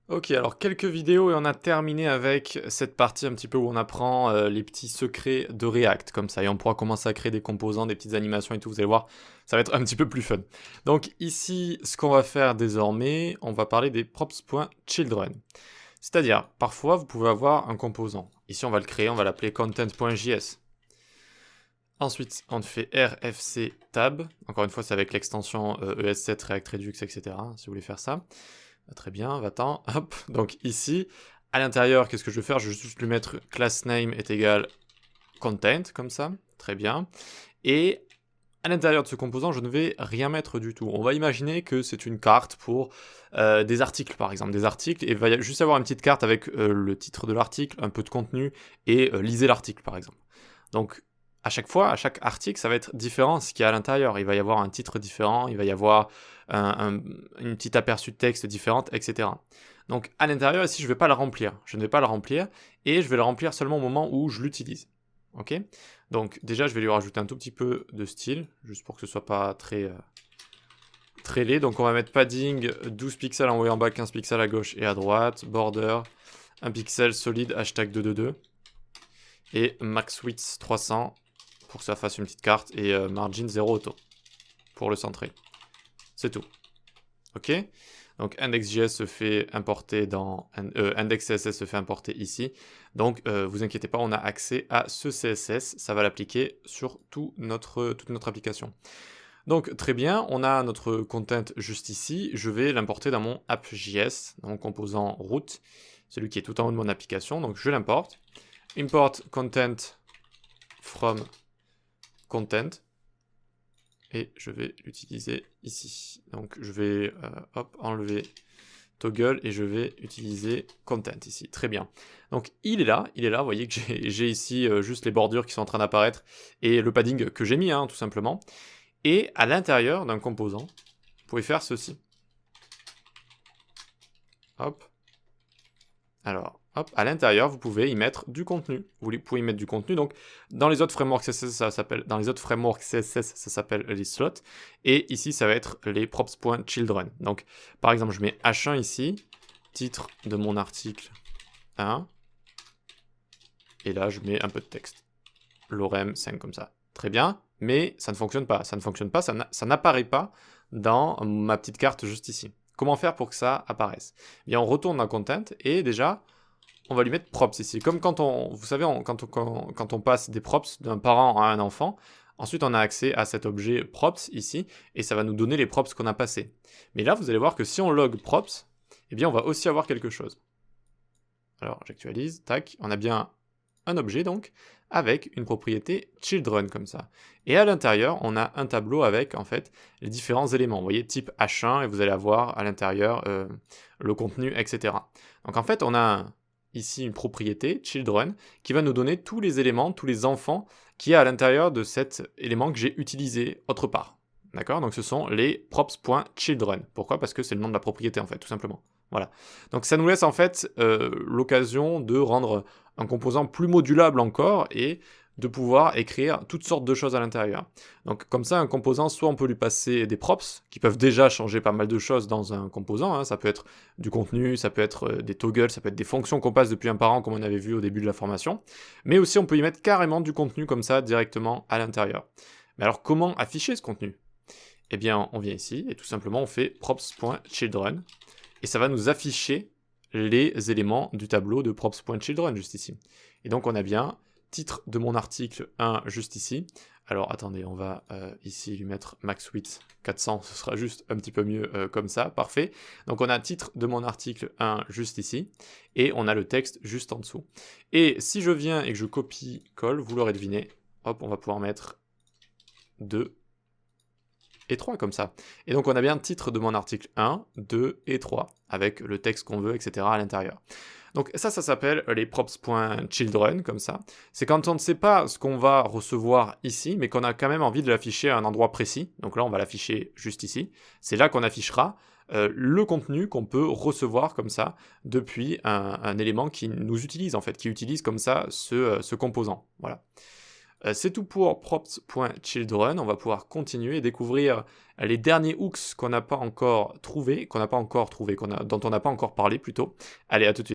Ok, alors quelques vidéos et on a terminé avec cette partie un petit peu où on apprend les petits secrets de React, comme ça, et on pourra commencer à créer des composants, des petites animations et tout, vous allez voir, ça va être un petit peu plus fun. Donc ici, ce qu'on va faire désormais, on va parler des props.children. C'est-à-dire, parfois, vous pouvez avoir un composant. Ici, on va le créer, on va l'appeler content.js. Ensuite, on fait rfc tab. Encore une fois, c'est avec l'extension ES7, React Redux, etc. Si vous voulez faire ça. Très bien, va-t'en. Hop. Donc ici, à l'intérieur, qu'est-ce que je vais faire? Je vais juste lui mettre class name est égal content, comme ça. Très bien. Et à l'intérieur de ce composant, je ne vais rien mettre du tout. On va imaginer que c'est une carte pour des articles, par exemple. Des articles, et il va juste y avoir une petite carte avec le titre de l'article, un peu de contenu, et lisez l'article, par exemple. Donc, à chaque fois, à chaque article, ça va être différent ce qu'il y a à l'intérieur. Il va y avoir un titre différent, il va y avoir une petite aperçu de texte différente, etc. Donc, à l'intérieur, ici, je ne vais pas le remplir. Je ne vais pas le remplir, et je vais le remplir seulement au moment où je l'utilise. Ok? Donc déjà, je vais lui rajouter un tout petit peu de style, juste pour que ce soit pas très, très laid. Donc on va mettre padding 12 pixels en haut et en bas, 15 pixels à gauche et à droite, border, 1 pixel solide, hashtag 222, et max width 300 pour que ça fasse une petite carte, et margin 0 auto pour le centrer. C'est tout. Ok? Donc index.js se fait importer dans index.css se fait importer ici. Donc vous inquiétez pas, on a accès à ce CSS, ça va l'appliquer sur toute notre application. Donc très bien, on a notre content juste ici, je vais l'importer dans mon app.js, dans mon composant root, celui qui est tout en haut de mon application, donc je l'importe. Import content from content. Et je vais l'utiliser ici. Donc je vais enlever toggle et je vais utiliser content ici. Très bien. Donc il est là, vous voyez que j'ai ici juste les bordures qui sont en train d'apparaître et le padding que j'ai mis, tout simplement. Et à l'intérieur d'un composant, vous pouvez faire ceci. Hop. Alors, hop, à l'intérieur, vous pouvez y mettre du contenu. Vous pouvez y mettre du contenu. Donc, dans les autres frameworks CSS, ça s'appelle les slots. Et ici, ça va être les props.children. Donc, par exemple, je mets H1 ici, titre de mon article 1. Et là, je mets un peu de texte. Lorem 5 comme ça. Très bien. Mais ça ne fonctionne pas. Ça ne fonctionne pas. Ça n'apparaît pas dans ma petite carte juste ici. Comment faire pour que ça apparaisse? Eh bien, on retourne dans Content et déjà, on va lui mettre props ici. Comme quand vous savez, quand on passe des props d'un parent à un enfant, ensuite on a accès à cet objet props ici, et ça va nous donner les props qu'on a passés. Mais là, vous allez voir que si on log props, eh bien on va aussi avoir quelque chose. Alors j'actualise, tac, on a bien un objet donc, avec une propriété children comme ça. Et à l'intérieur, on a un tableau avec en fait les différents éléments. Vous voyez, type H1, et vous allez avoir à l'intérieur le contenu, etc. Donc en fait, on a ici une propriété, children, qui va nous donner tous les éléments, tous les enfants qui y a à l'intérieur de cet élément que j'ai utilisé autre part. D'accord? Donc ce sont les props.children. Pourquoi? Parce que c'est le nom de la propriété en fait, tout simplement. Voilà. Donc ça nous laisse en fait l'occasion de rendre un composant plus modulable encore et de pouvoir écrire toutes sortes de choses à l'intérieur. Donc comme ça, un composant, soit on peut lui passer des props, qui peuvent déjà changer pas mal de choses dans un composant, ça peut être du contenu, ça peut être des toggles, ça peut être des fonctions qu'on passe depuis un parent, comme on avait vu au début de la formation, mais aussi on peut y mettre carrément du contenu comme ça, directement à l'intérieur. Mais alors comment afficher ce contenu? Eh bien, on vient ici, et tout simplement on fait props.children, et ça va nous afficher les éléments du tableau de props.children juste ici. Et donc on a bien titre de mon article 1 juste ici. Alors attendez, on va ici lui mettre max width 400, ce sera juste un petit peu mieux comme ça, parfait. Donc on a titre de mon article 1 juste ici, et on a le texte juste en dessous. Et si je viens et que je copie-colle, vous l'aurez deviné, hop, on va pouvoir mettre 2 et 3 comme ça. Et donc on a bien le titre de mon article 1, 2 et 3, avec le texte qu'on veut, etc. à l'intérieur. Donc ça s'appelle les props.children, comme ça. C'est quand on ne sait pas ce qu'on va recevoir ici, mais qu'on a quand même envie de l'afficher à un endroit précis. Donc là, on va l'afficher juste ici. C'est là qu'on affichera le contenu qu'on peut recevoir comme ça depuis un élément qui nous utilise, en fait, qui utilise comme ça ce composant. Voilà. C'est tout pour props.children. On va pouvoir continuer et découvrir les derniers hooks qu'on n'a pas encore trouvés, dont on n'a pas encore parlé plutôt. Allez, à tout de suite.